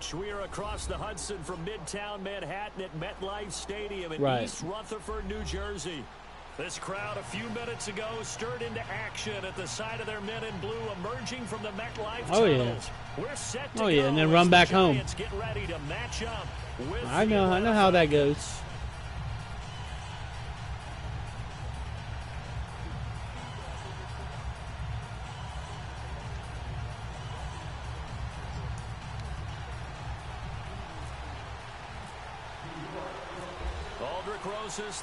coach. We are across the Hudson from Midtown Manhattan at MetLife Stadium in East Rutherford, New Jersey. This crowd a few minutes ago stirred into action at the side of their men in blue emerging from the MetLife tunnels. We're set to go and then run back home. Get ready to match up with I know how that goes.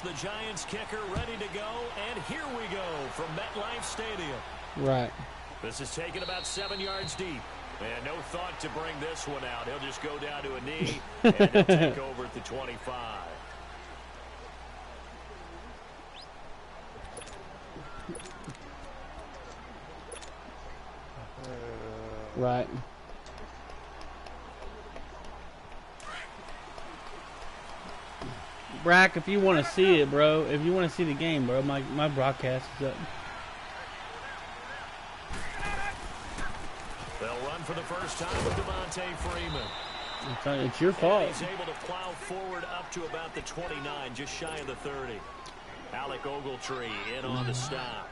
The Giants kicker ready to go, and here we go from MetLife Stadium. Right. This is taken about 7 yards deep, and no thought to bring this one out. He'll just go down to a knee, and he'll take over at the 25. Right. Brack, if you want to see it, bro, if you want to see the game, bro, my broadcast is up. They'll run for the first time with Devontae Freeman. It's your fault. And he's able to plow forward up to about the 29, just shy of the 30. Alec Ogletree in on the stop.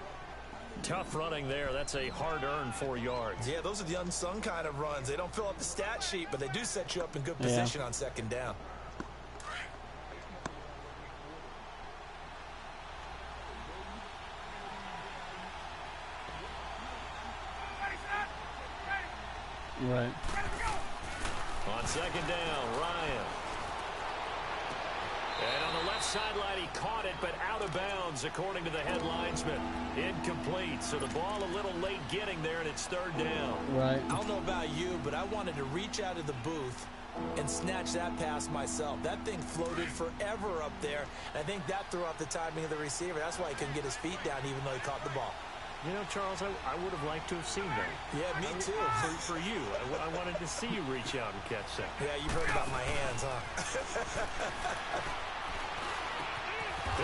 Tough running there. That's a hard-earned 4 yards. Yeah, those are the unsung kind of runs. They don't fill up the stat sheet, but they do set you up in good position on second down. Right. On second down, Ryan. And on the left sideline, he caught it, but out of bounds, according to the head linesman. Incomplete, so the ball a little late getting there, and it's third down. Right. I don't know about you, but I wanted to reach out of the booth and snatch that pass myself. That thing floated forever up there. I think that threw off the timing of the receiver. That's why he couldn't get his feet down, even though he caught the ball. You know, Charles, I would have liked to have seen that. Yeah, me too. For you. I wanted to see you reach out and catch that. Yeah, you've heard about my hands, huh?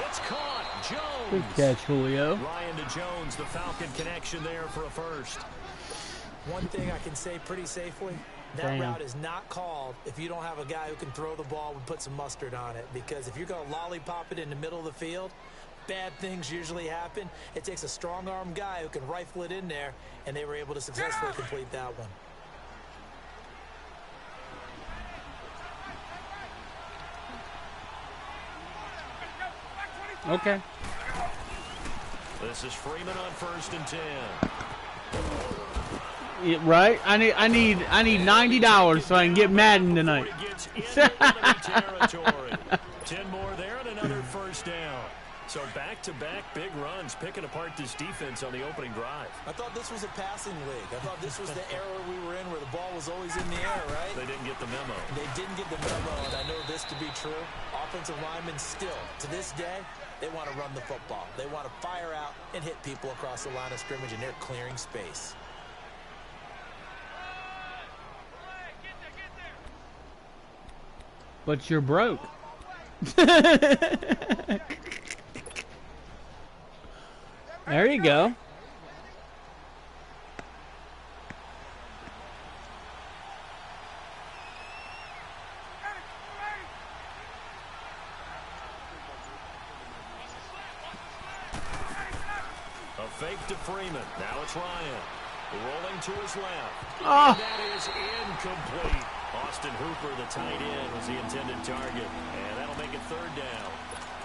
It's caught. Jones. Good catch, Julio. Ryan to Jones, the Falcon connection there for a first. One thing I can say pretty safely, that route is not called if you don't have a guy who can throw the ball and put some mustard on it. Because if you're going to lollipop it in the middle of the field, bad things usually happen. It takes a strong-arm guy who can rifle it in there, and they were able to successfully complete that one. Okay. This is Freeman on 1st and 10. Yeah, right? I need $90 so I can get Madden tonight. 10 more there and another first down. So back-to-back big runs, picking apart this defense on the opening drive. I thought this was a passing league. I thought this was the era we were in where the ball was always in the air, right? They didn't get the memo. They didn't get the memo, and I know this to be true. Offensive linemen still, to this day, they want to run the football. They want to fire out and hit people across the line of scrimmage, and they're clearing space. But you're broke. There you go. A fake to Freeman. Now it's Ryan. Rolling to his left. Oh. And that is incomplete. Austin Hooper, the tight end, was the intended target. And that'll make it third down.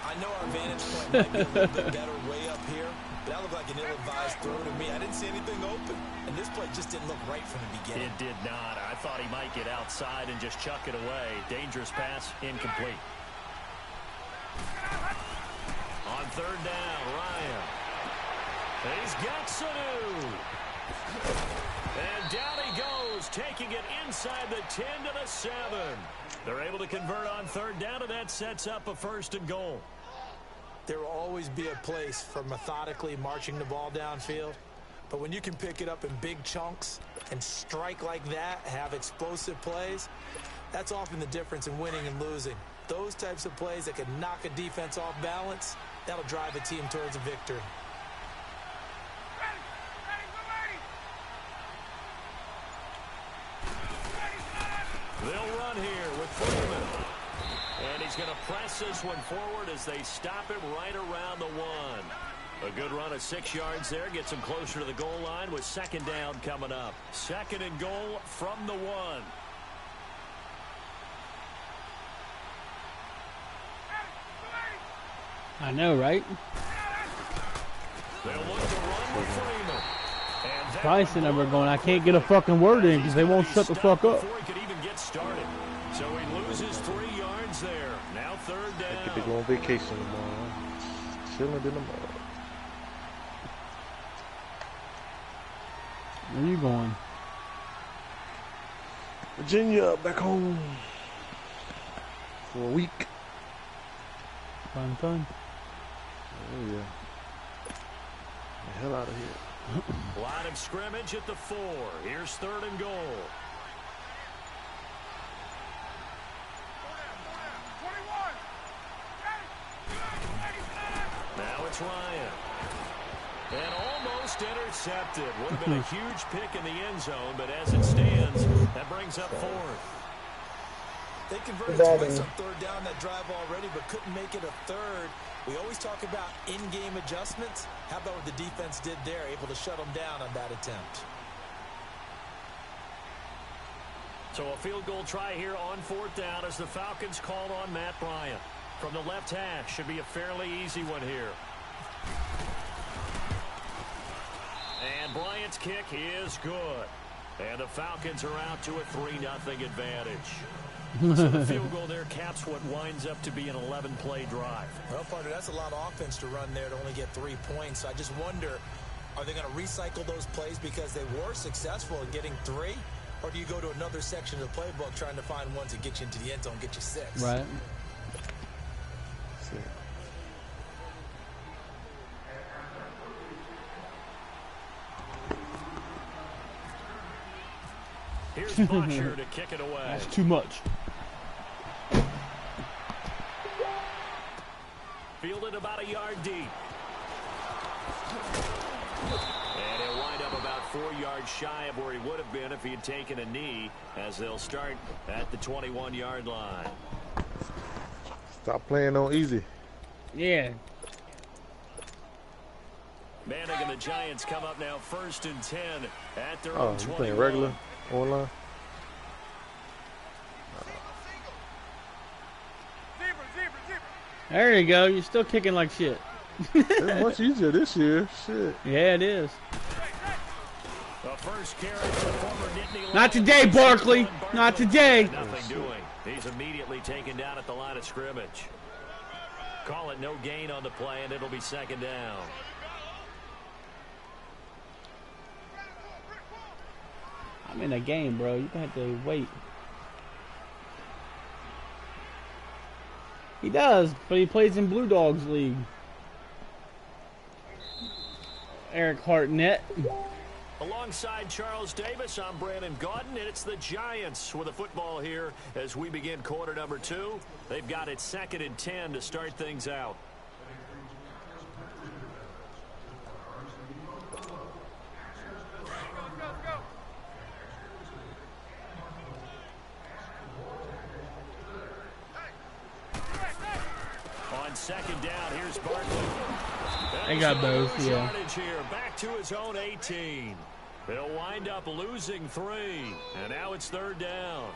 I know our vantage point might be a little bit better way up here, but that looked like an ill-advised throw to me. I didn't see anything open, and this play just didn't look right from the beginning. It did not. I thought he might get outside and just chuck it away. Dangerous pass, incomplete. On third down, Ryan. He's got Sanu. And down he goes, taking it inside the 10 to the 7. They're able to convert on third down, and that sets up a 1st and goal. There will always be a place for methodically marching the ball downfield. But when you can pick it up in big chunks and strike like that, have explosive plays, that's often the difference in winning and losing. Those types of plays that can knock a defense off balance, that'll drive a team towards a victory. They'll run here with Freeman. And he's going to press this one forward as they stop him right around the 1. A good run of 6 yards there. Gets him closer to the goal line with second down coming up. 2nd and goal from the 1. I know, right? They'll look to run with Freeman. And Probably sitting over going, I can't get a fucking word in because they won't shut the fuck up. Before he could even get started. So he loses 3 yards there. Now 3rd down. I could be going on vacation tomorrow. Chilling in the mud. Where you going? Virginia, back home. For a week. Fun. Oh, yeah. The hell out of here. Line of scrimmage at the 4. Here's 3rd and goal. Now it's Ryan. And almost intercepted. Would have been a huge pick in the end zone, but as it stands, that brings up 4th. They converted twice on 3rd down that drive already, but couldn't make it a 3rd. We always talk about in-game adjustments. How about what the defense did there, able to shut them down on that attempt? So a field goal try here on 4th down as the Falcons called on Matt Bryant. From the left hash, should be a fairly easy one here. And Bryant's kick is good. And the Falcons are out to a 3-0 advantage. So the field goal there caps what winds up to be an 11-play drive. Well, partner, that's a lot of offense to run there to only get 3 points. I just wonder, are they going to recycle those plays because they were successful in getting 3? Or do you go to another section of the playbook trying to find ones that get you into the end zone, get you 6? Right. Here's Butcher to kick it away. That's too much. Fielded about a yard deep. And he'll wind up about 4 yards shy of where he would have been if he had taken a knee, as they'll start at the 21-yard line. Stop playing on easy. Yeah. Manning and the Giants come up now 1st and 10 at their Oh, own you 21. playing regular online? There you go. You're still kicking like shit. It's much easier this year. Shit. Yeah, it is. The first carry for former Nittany Not today, Barkley. Not today. Nothing doing. He's immediately taken down at the line of scrimmage. Call it no gain on the play, and it'll be 2nd down. I'm in a game, bro. You have to wait. He does, but he plays in Blue Dogs League. Eric Hartnett. Alongside Charles Davis, I'm Brandon Gaudin, and it's the Giants with the football here as we begin quarter number 2. They've got it 2nd and 10 to start things out. On 2nd down, here's Barkley. I got both, yeah. Here, back to his own 18. They'll wind up losing 3, and now it's 3rd down.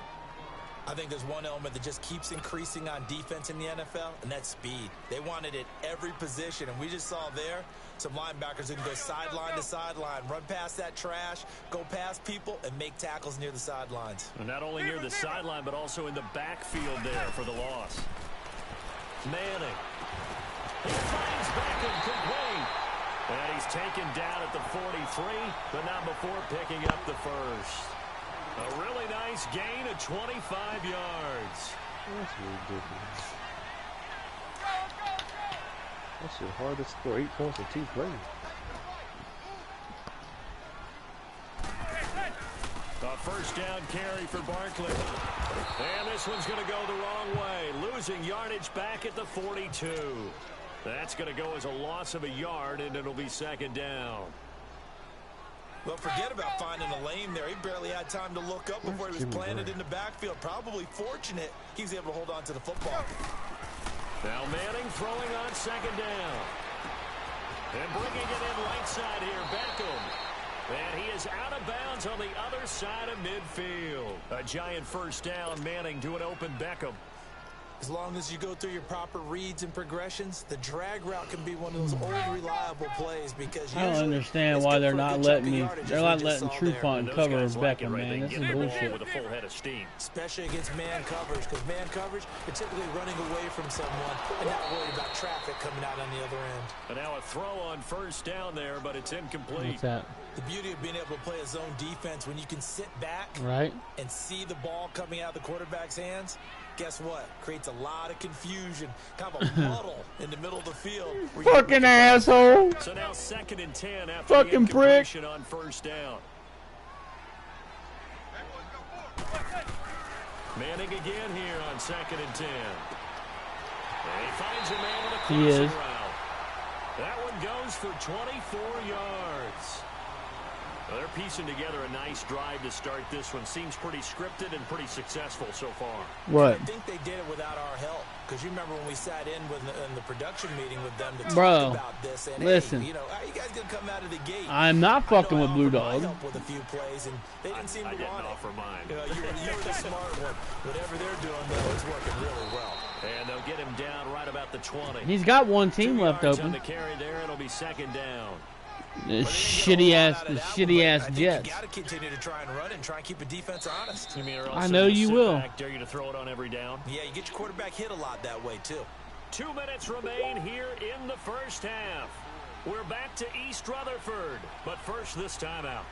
I think there's one element that just keeps increasing on defense in the NFL, and that's speed. They want it at every position, and we just saw there some linebackers who can go sideline to sideline, run past that trash, go past people, and make tackles near the sidelines. And not only near the sideline, but also in the backfield there for the loss. Manning. He finds Beckham complete. And he's taken down at the 43, but not before picking up the first. A really nice gain of 25 yards. That's ridiculous. That's the hardest score. 8 points in 2 plays. A first down carry for Barkley. And this one's going to go the wrong way. Losing yardage back at the 42. That's going to go as a loss of a yard, and it'll be 2nd down. Well, forget about finding a lane there. He barely had time to look up before he was planted in the backfield. Probably fortunate he was able to hold on to the football. Now Manning throwing on second down. And bringing it in right side here, Beckham. And he is out of bounds on the other side of midfield. A giant first down, Manning to an open Beckham. As long as you go through your proper reads and progressions, the drag route can be one of those old reliable plays because I don't understand why they're not letting me. They're not letting Trufant cover Beckham, man. This is bullshit. With a full head of steam. Especially against man coverage, because man coverage, you're typically running away from someone and not worried about traffic coming out on the other end. And now a throw on first down there, but it's incomplete. What's that? The beauty of being able to play a zone defense when you can sit back and see the ball coming out of the quarterback's hands. Guess what? Creates a lot of confusion, kind of a muddle in the middle of the field. Fucking asshole. So now 2nd and 10 after fucking the prick on first down. Manning again here on 2nd and 10. And he finds a man with a crossing route. That one goes for 24 yards. Well, they're piecing together a nice drive to start this one. Seems pretty scripted and pretty successful so far. What? I think they did it without our help. Because you remember when we sat in the production meeting with them to talk about this. And, listen. hey, you know, how you guys going to come out of the gate? I'm not fucking with Blue Dog. I helped with a few plays, and they didn't seem to want it. I didn't offer mine. You were the smart one. Whatever they're doing, though, it's working really well. And they'll get him down right about the 20. He's got one team left open. On the carry there, it'll be 2nd down. Shitty ass Jets. You got to continue to try and run and try and keep the defense honest. I know you will. Dare you to throw it on every down? Yeah, you get your quarterback hit a lot that way too. 2 minutes remain here in the first half. We're back to East Rutherford, but first this timeout.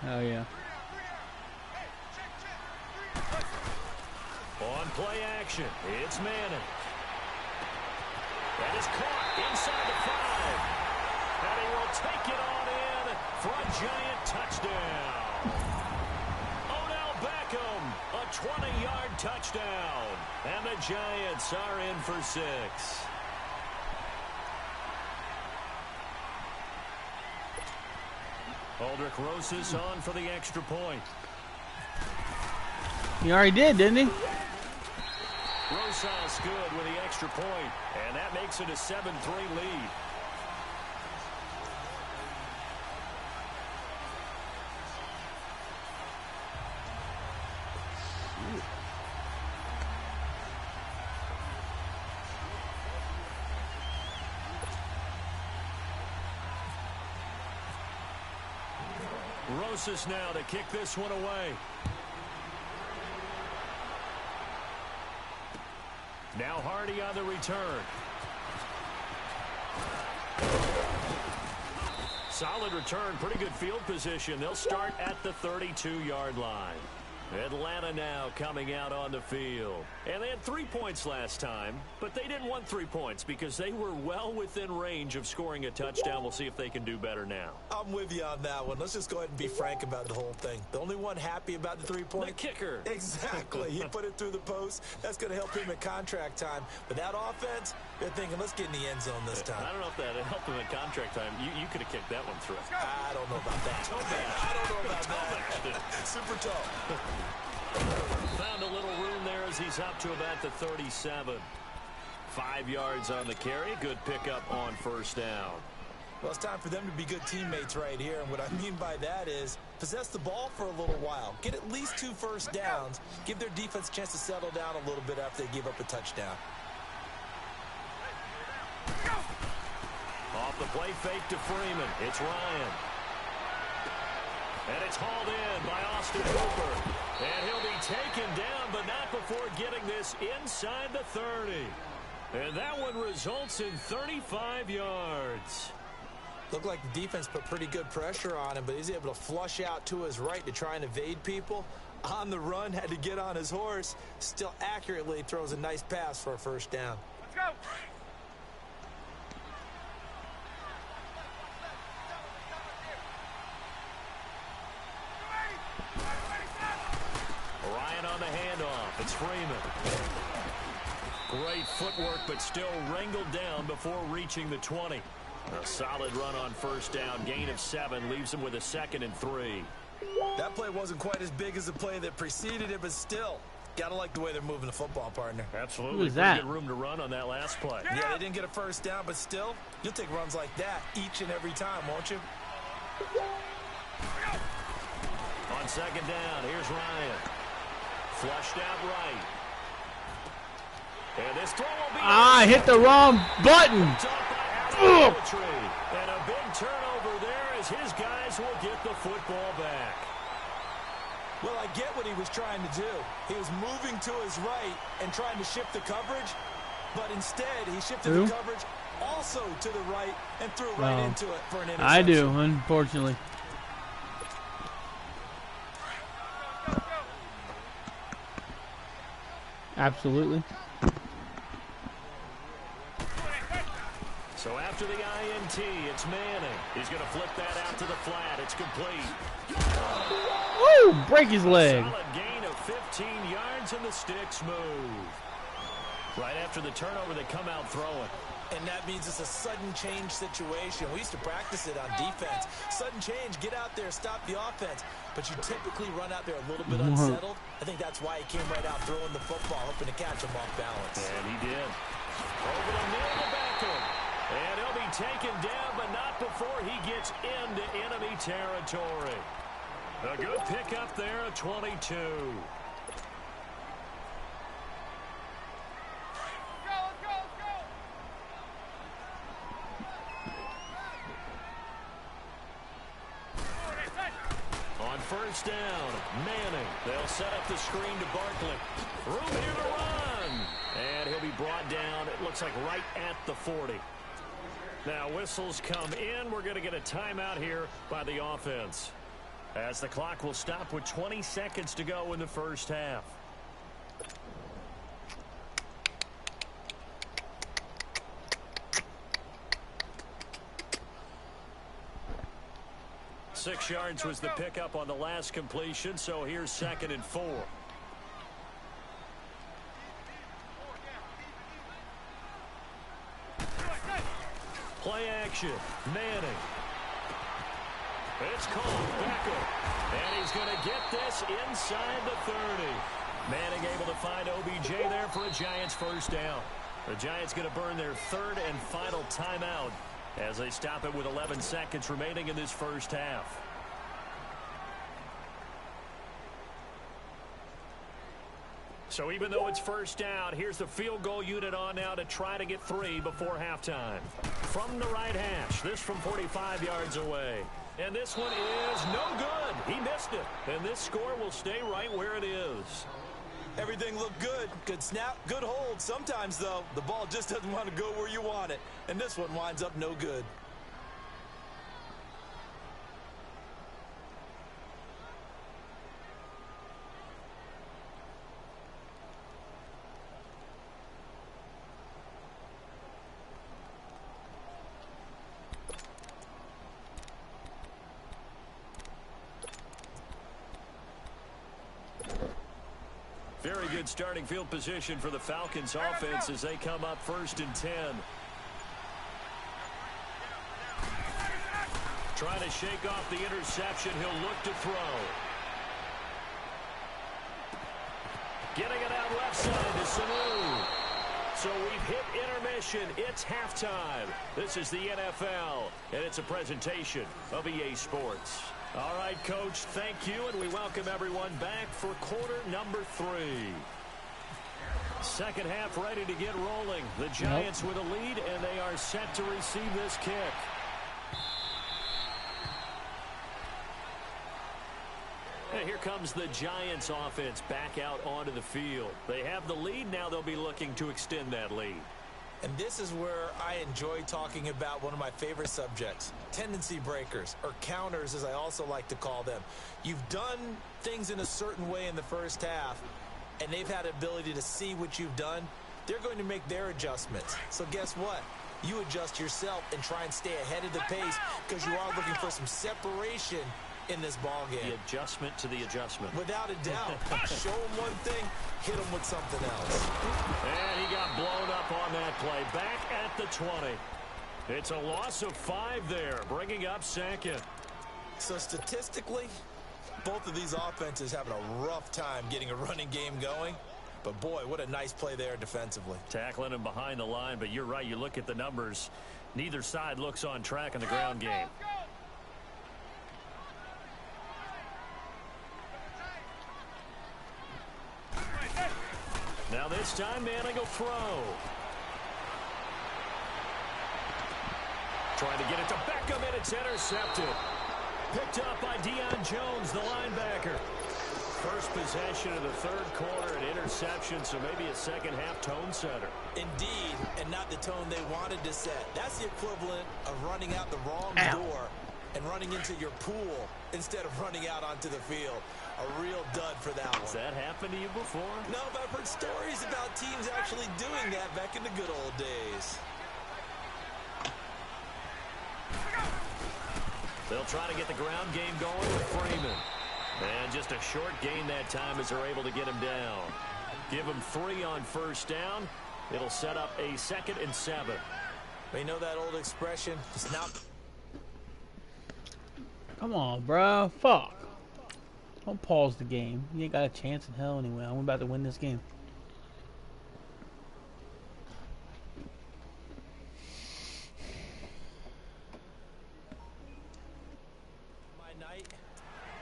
Oh, yeah. On play action, it's Manning. That is caught inside the 5. And he will take it on in for a giant touchdown. Odell Beckham, a 20-yard touchdown. And the Giants are in for 6. Aldrich Rosas on for the extra point. He already did, didn't he? Rosas good with the extra point, and that makes it a 7-3 lead. Rosas now to kick this one away. Now Hardy on the return. Solid return, pretty good field position. They'll start at the 32-yard line. Atlanta now coming out on the field. And they had 3 points last time, but they didn't want 3 points because they were well within range of scoring a touchdown. We'll see if they can do better now. I'm with you on that one. Let's just go ahead and be frank about the whole thing. The only one happy about the 3-point? The kicker. Exactly. He put it through the post. That's going to help him at contract time. But that offense, they're thinking, let's get in the end zone this time. I don't know if that helped him at contract time. You could have kicked that one through. I don't know about that. I don't know about that. Super tough. Found a little room there as he's up to about the 37. 5 yards on the carry. Good pickup on first down. Well, it's time for them to be good teammates right here. And what I mean by that is possess the ball for a little while. Get at least 2 first downs. Give their defense a chance to settle down a little bit after they give up a touchdown. Off the play fake to Freeman. It's Ryan. And it's hauled in by Austin Hooper. And he'll be taken down, but not before getting this inside the 30. And that one results in 35 yards. Looked like the defense put pretty good pressure on him, but he's able to flush out to his right to try and evade people. On the run, had to get on his horse. Still accurately throws a nice pass for a first down. Let's go. Ryan on the handoff. It's Freeman. Great footwork, but still wrangled down before reaching the 20. A solid run on first down. Gain of 7 leaves him with a 2nd and 3. That play wasn't quite as big as the play that preceded it, but still, gotta like the way they're moving the football, partner. Absolutely. Who's that? Good room to run on that last play. Yeah, they didn't get a first down, but still, you'll take runs like that each and every time, won't you? On second down, here's Ryan. Flushed out right. And this throw will be... I hit the wrong button. And a big turnover there as his guys will get the football back. Well, I get what he was trying to do. He was moving to his right and trying to shift the coverage, but instead he shifted the coverage also to the right and threw right into it for an interception. I do, unfortunately. Absolutely. So after the INT, it's Manning. He's going to flip that out to the flat. It's complete. Woo! Break his leg. Solid gain of 15 yards, and the sticks move. Right after the turnover, they come out throwing. And that means it's a sudden change situation. We used to practice it on defense. Sudden change, get out there, stop the offense. But you typically run out there a little bit unsettled. I think that's why he came right out throwing the football, hoping to catch him off balance. And he did. Over the middle of the backer. And he'll be taken down, but not before he gets into enemy territory. A good pickup there at 22. On first down, Manning. They'll set up the screen to Barkley. Room here to run. And he'll be brought down, it looks like right at the 40. Now whistles come in. We're going to get a timeout here by the offense, as the clock will stop with 20 seconds to go in the first half. Six yards was the pickup on the last completion, so here's 2nd and 4. Play action. Manning. It's called Becker. And he's going to get this inside the 30. Manning able to find OBJ there for a Giants first down. The Giants going to burn their 3rd and final timeout as they stop it with 11 seconds remaining in this first half. So even though it's first down, here's the field goal unit on now to try to get 3 before halftime. From the right hash, this from 45 yards away. And this one is no good. He missed it. And this score will stay right where it is. Everything looked good. Good snap, good hold. Sometimes, though, the ball just doesn't want to go where you want it. And this one winds up no good. Very good starting field position for the Falcons offense as they come up 1st and 10. Trying to shake off the interception. He'll look to throw. Getting it out left side to Sanu. So we've hit intermission. It's halftime. This is the NFL, and it's a presentation of EA Sports. All right, Coach, thank you, and we welcome everyone back for quarter number 3. Second half ready to get rolling. The Giants with a lead, and they are set to receive this kick. And here comes the Giants offense back out onto the field. They have the lead. Now they'll be looking to extend that lead. And this is where I enjoy talking about one of my favorite subjects, tendency breakers, or counters as I also like to call them. You've done things in a certain way in the first half, and they've had the ability to see what you've done. They're going to make their adjustments. So guess what? You adjust yourself and try and stay ahead of the pace because you are looking for some separation in this ball game. The adjustment to the adjustment. Without a doubt. Show him one thing, hit him with something else. And he got blown up on that play. Back at the 20. It's a loss of 5 there, bringing up second. So statistically, both of these offenses having a rough time getting a running game going. But, boy, what a nice play there defensively. Tackling him behind the line, but you're right. You look at the numbers. Neither side looks on track in the ground game. Now this time, Manning will throw. Trying to get it to Beckham, and it's intercepted. Picked up by Deion Jones, the linebacker. First possession of the third quarter, an interception, so maybe a second-half tone setter. Indeed, and not the tone they wanted to set. That's the equivalent of running out the wrong door and running into your pool instead of running out onto the field. A real dud for that one. Has that happened to you before? No, but I've heard stories about teams actually doing that back in the good old days. They'll try to get the ground game going with Freeman. And just a short gain that time as they're able to get him down. Give him 3 on first down. It'll set up a 2nd and 7. You know that old expression? It's not... Come on, bro. Fuck. Don't pause the game. You ain't got a chance in hell anyway. I'm about to win this game.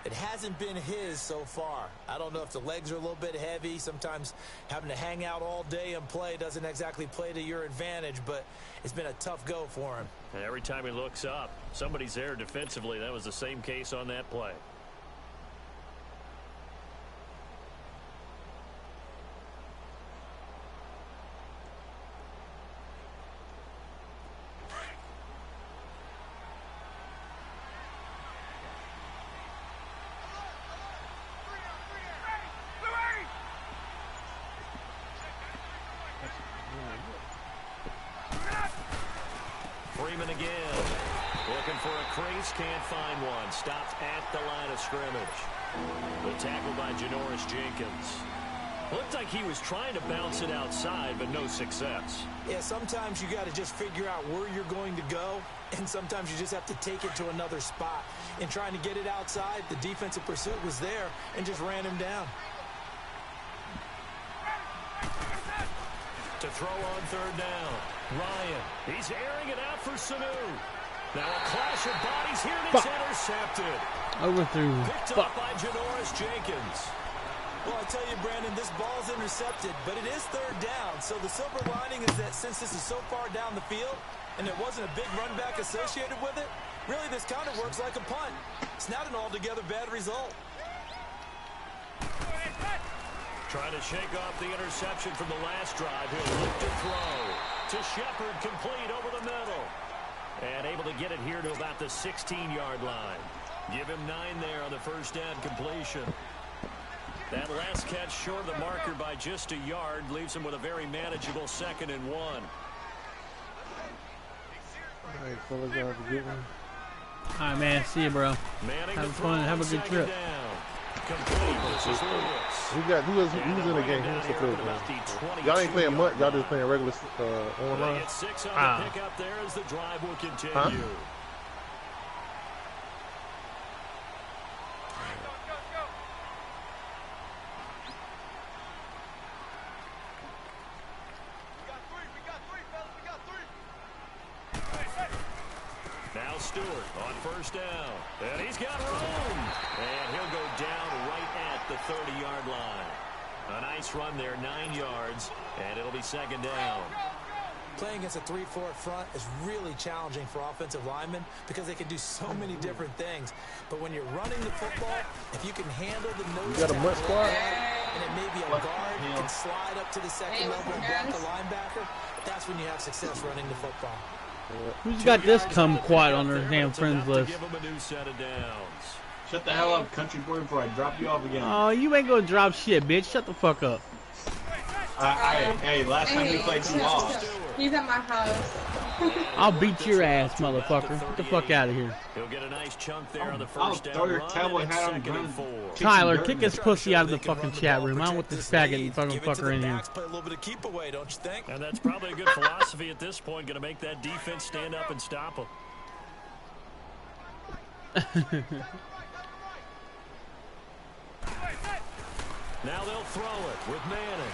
It hasn't been his so far. I don't know if the legs are a little bit heavy. Sometimes having to hang out all day and play doesn't exactly play to your advantage, but it's been a tough go for him. And every time he looks up, somebody's there defensively. That was the same case on that play. Freeman again. Looking for a crease, can't find one. Stopped at the line of scrimmage. The tackle by Janoris Jenkins. Looked like he was trying to bounce it outside, but no success. Yeah, sometimes you got to just figure out where you're going to go, and sometimes you just have to take it to another spot. In trying to get it outside, the defensive pursuit was there and just ran him down. To throw on third down. Ryan, he's airing it out for Sanu. Now a clash of bodies here, and it's intercepted. Overthrew. Picked up by Janoris Jenkins. Well, I tell you, Brandon, this ball's intercepted, but it is third down. So the silver lining is that since this is so far down the field and there wasn't a big run back associated with it, really this kind of works like a punt. It's not an altogether bad result. Trying to shake off the interception from the last drive. He'll look to throw. To Shepard, complete over the middle. And able to get it here to about the 16-yard line. Give him 9 there on the first down completion. That last catch short of the marker by just a yard leaves him with a very manageable 2nd and 1. All right, fellas, y'all have a good one. All right, man. See you, bro. Have fun. Have a good trip. Who was in the game? Who was the field game? Y'all ain't playing much. Y'all just playing regular online. Pick up there as the drive will continue. Huh? Now Stewart on first down. And he's got room. And he'll go down right at the 30-yard line. A nice run there, 9 yards, and it'll be 2nd down. Playing against a 3-4 front is really challenging for offensive linemen because they can do so many different things. But when you're running the football, if you can handle the nose tackle and it may be a guard and slide up to the second level and block the linebacker, that's when you have success running the football. Who's got this come quiet on their damn friends list? Give him a new set of downs. Shut the hell up, country boy, before I drop you off again. Oh, you ain't gonna drop shit, bitch. Shut the fuck up. Hey, last time we played, you lost. He's at my house. I'll beat your ass, motherfucker. Get the fuck out of here. He'll get a nice chunk there on the I'll first down throw your run, cowboy and it's hat on the 2nd and ground. 4. Tyler, kick his pussy out of the fucking chat room. I don't want this faggot fucking fucker in here. Play a little bit of keep away, don't you think? And that's probably a good philosophy at this point. Going to make that defense stand up and stop them. Now they'll throw it with Manning.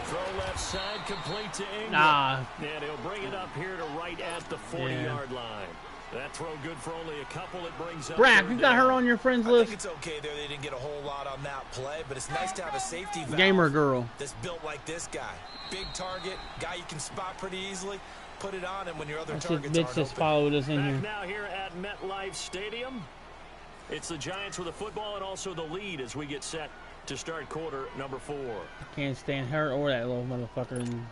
Throw left side, complete to Ingram. Nah. And he'll bring it up here to right at the 40-yard line. That throw good for only a couple. It brings up Brack, you got her on your friends I list? think it's okay there. They didn't get a whole lot on that play, but it's nice to have a safety valve Gamer girl. that's built like this guy. Big target, guy you can spot pretty easily. Put it on him when your other This targets bitch aren't just open. followed us in Back here. now here at MetLife Stadium. It's the Giants with the football and also the lead as we get set to start quarter number 4. Can't stand her or that little motherfucker. And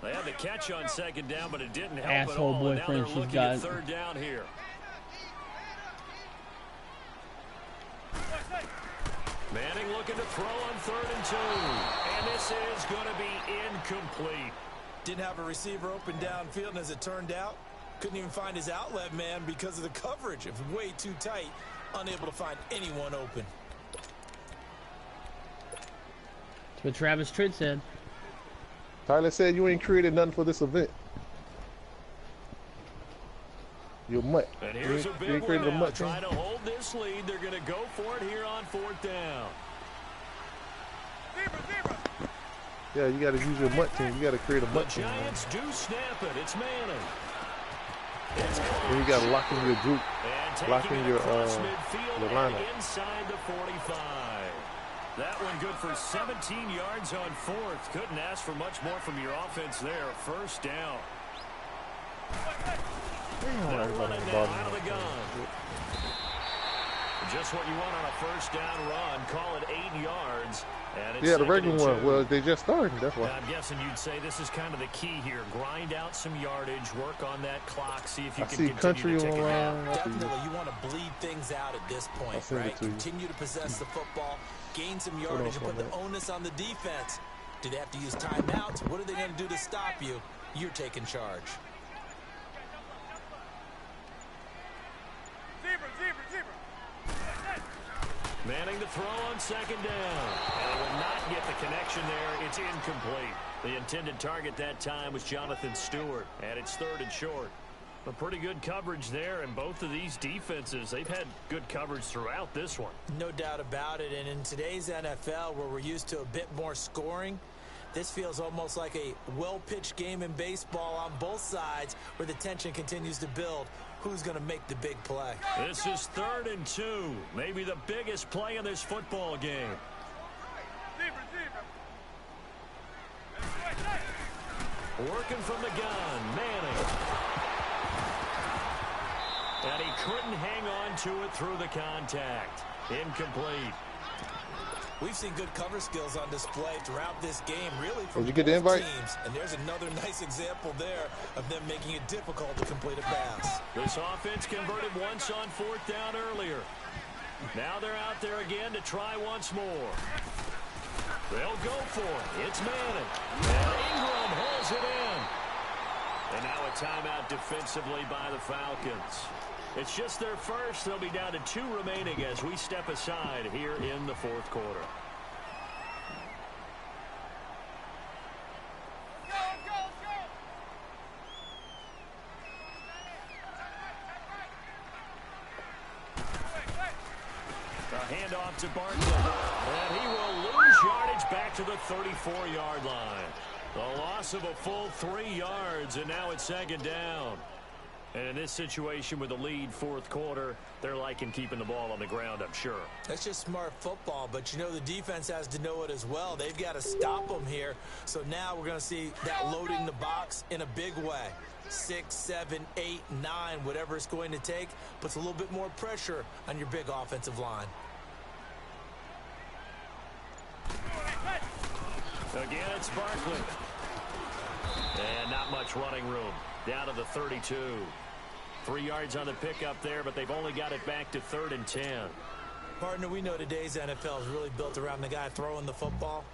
They had the catch on 2nd down, but it didn't help asshole at all. And now boyfriend they're she's looking got. at 3rd down here. Manning looking to throw on 3rd and 2. And this is going to be incomplete. Didn't have a receiver open downfield, and as it turned out, couldn't even find his outlet man because of the coverage. It was way too tight, unable to find anyone open. That's what Travis Tritt said. Tyler said you ain't created nothing for this event. You're a mutt. And You here's a ain't big one created a now. mutt. Trying to hold this lead. They're going to go for it here on 4th down. Yeah, you got to use your mutt team. You got to create a The mutt team. Giants do snap it. It's Manning. It's And you got to lock in your group. And Lock taking in it your, across midfield your and lineup. inside the 45. That one good for 17 yards on 4th. Couldn't ask for much more from your offense there. 1st down. They'll run it now out of the gun. Just what you want on a 1st down run. Call it 8 yards. And it's Yeah, the 2nd regular and one. 2. Well, they just started. That's why. I'm guessing you'd say this is kind of the key here. Grind out some yardage, work on that clock, see if you I can see continue country to take it down. around. Definitely, you want to bleed things out at this I'll point, send it right? to you. Continue to possess the football, gain some yardage, and put the onus on the defense. Do they have to use timeouts? What are they going to do to stop you? You're taking charge. Manning to throw on 2nd down. And it will not get the connection there. It's incomplete. The intended target that time was Jonathan Stewart. And it's 3rd and short. A pretty good coverage there. And both of these defenses, they've had good coverage throughout this one. No doubt about it. And in today's NFL, where we're used to a bit more scoring, this feels almost like a well-pitched game in baseball on both sides where the tension continues to build. Who's going to make the big play? This is 3rd and 2. Maybe the biggest play in this football game. Working from the gun, Manning. And he couldn't hang on to it through the contact. Incomplete. We've seen good cover skills on display throughout this game, really, from Did you get the both invite? teams. And there's another nice example there of them making it difficult to complete a pass. This offense converted once on 4th down earlier. Now they're out there again to try once more. They'll go for it. It's Manning. And Ingram holds it in. And now a timeout defensively by the Falcons. It's just their first. They'll be down to 2 remaining as we step aside here in the 4th quarter. A handoff to Barkley. And he will lose yardage back to the 34-yard line. The loss of a full 3 yards, and now it's 2nd down. And in this situation with the lead 4th quarter, they're liking keeping the ball on the ground, I'm sure. That's just smart football, but you know the defense has to know it as well. They've got to stop them here. So now we're going to see that loading the box in a big way. 6, 7, 8, 9, whatever it's going to take, puts a little bit more pressure on your big offensive line. Again, it's Barkley. And not much running room. Down to the 32. 3 yards on the pickup there, but they've only got it back to 3rd and 10. Partner, we know today's NFL is really built around the guy throwing the football.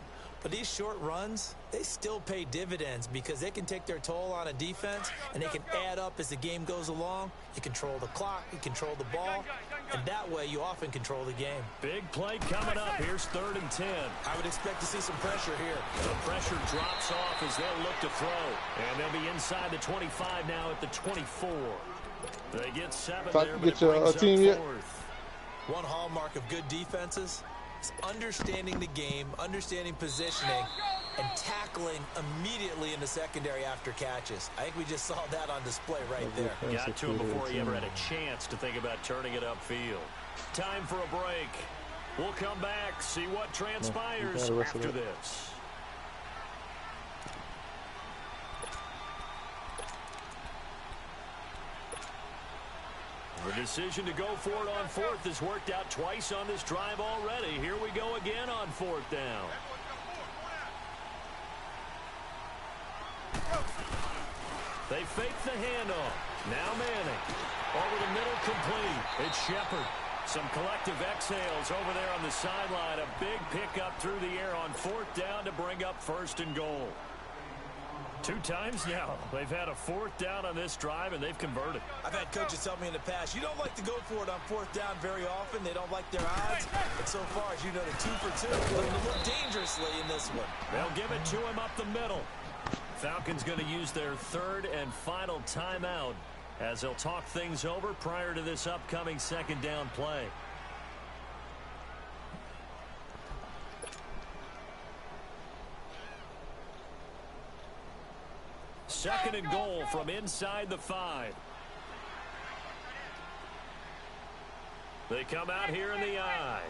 But these short runs, they still pay dividends because they can take their toll on a defense and they can add up as the game goes along. You control the clock, you control the ball, and that way you often control the game. Big play coming up. Here's 3rd and 10. I would expect to see some pressure here. The pressure drops off as they'll look to throw. And they'll be inside the 25 now at the 24. They get 7 there, but it brings up 4th. One hallmark of good defenses is understanding the game, understanding positioning, and tackling immediately in the secondary after catches. I think we just saw that on display right there. Got to him before he ever had a chance to think about turning it upfield. Time for a break. We'll come back, see what transpires after this. The decision to go for it on 4th has worked out twice on this drive already. Here we go again on 4th down. They fake the handoff. Now Manning. Over the middle, complete. It's Shepard. Some collective exhales over there on the sideline. A big pickup through the air on 4th down to bring up 1st and goal. 2 times now they've had a 4th down on this drive, and they've converted. I've had coaches tell me in the past, you don't like to go for it on 4th down very often. They don't like their odds. But so far, as you know, they're 2 for 2. Looking to look dangerously in this one. They'll give it to him up the middle. Falcons going to use their 3rd and final timeout as they'll talk things over prior to this upcoming 2nd down play. Second and goal from inside the 5. They come out here in the I.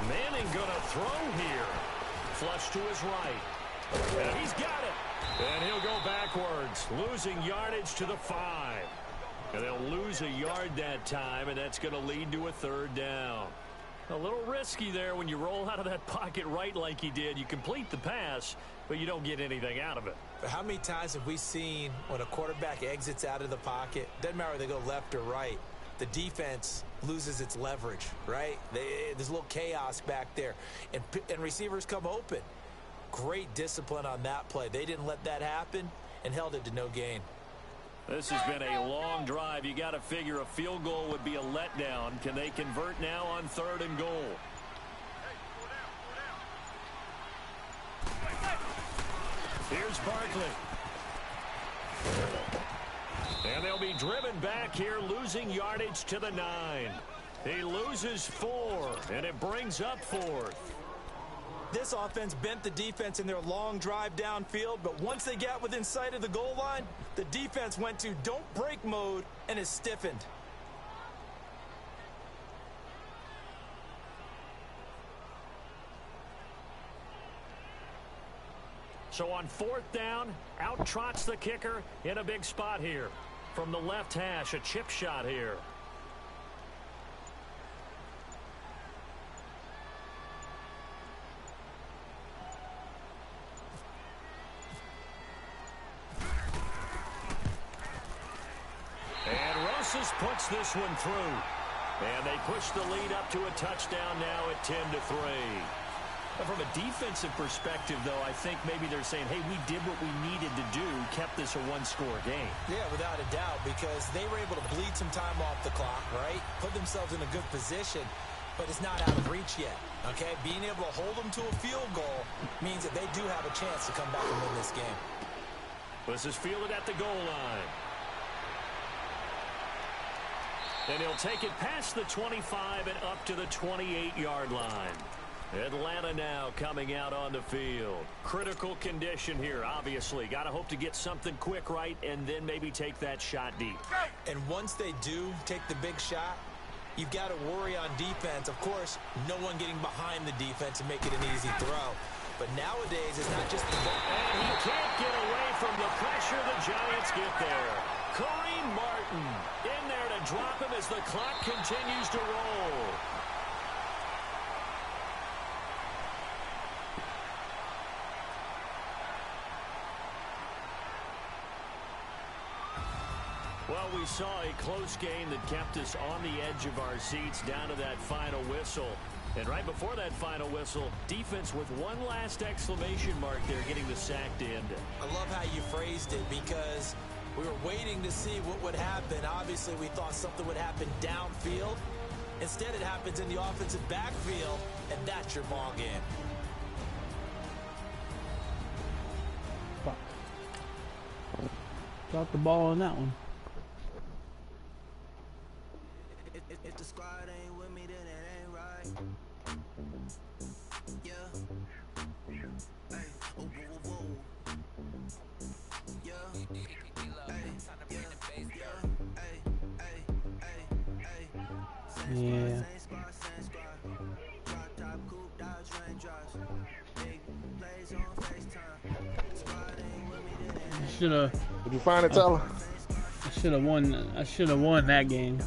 Manning gonna throw here. Flush to his right. And he's got it. And he'll go backwards, losing yardage to the 5. And they'll lose a yard that time, and that's going to lead to a 3rd down. A little risky there when you roll out of that pocket right like he did. You complete the pass, but you don't get anything out of it. But how many times have we seen when a quarterback exits out of the pocket, doesn't matter whether they go left or right, the defense loses its leverage, right? There's a little chaos back there, and receivers come open. Great discipline on that play. They didn't let that happen and held it to no gain. This has been a long drive. You got to figure a field goal would be a letdown. Can they convert now on 3rd and goal? Here's Barkley. And they'll be driven back here, losing yardage to the 9. He loses 4, and it brings up 4th. This offense bent the defense in their long drive downfield, but once they got within sight of the goal line, the defense went to don't break mode and is stiffened. So on 4th down, out trots the kicker in a big spot here. From the left hash, a chip shot here. Puts this one through. And they push the lead up to a touchdown now at 10-3. From a defensive perspective, though, I think maybe they're saying, hey, we did what we needed to do, kept this a one-score game. Yeah, without a doubt, because they were able to bleed some time off the clock, right? Put themselves in a good position, but it's not out of reach yet, okay? Being able to hold them to a field goal means that they do have a chance to come back and win this game. This is fielded at the goal line. And he'll take it past the 25 and up to the 28-yard line. Atlanta now coming out on the field. Critical condition here, obviously. Got to hope to get something quick right and then maybe take that shot deep. And once they do take the big shot, you've got to worry on defense. Of course, no one getting behind the defense and make it an easy throw. But nowadays, it's not just the ball. And he can't get away from the pressure. The Giants get there. Kareem Martin in there to drop him as the clock continues to roll. Well, we saw a close game that kept us on the edge of our seats down to that final whistle. And right before that final whistle, defense with one last exclamation mark there, getting the sack to end it. I love how you phrased it, because we were waiting to see what would happen. Obviously, we thought something would happen downfield. Instead, it happens in the offensive backfield, and that's your ball game. Fuck. Dropped the ball on that one. If the squad ain't with me, then it ain't right. Yeah. Hey. Oh, whoa, whoa, whoa. Yeah. Hey. Yeah. Yeah. Hey. Hey. Hey. Hey. Yeah. Same squad. Drop top, coupe, Dodge Raindrops. Big plays on FaceTime. Squad ain't with me, then it ain't. Should have. Did you find it, Tyler? I should have won. I should have won that game.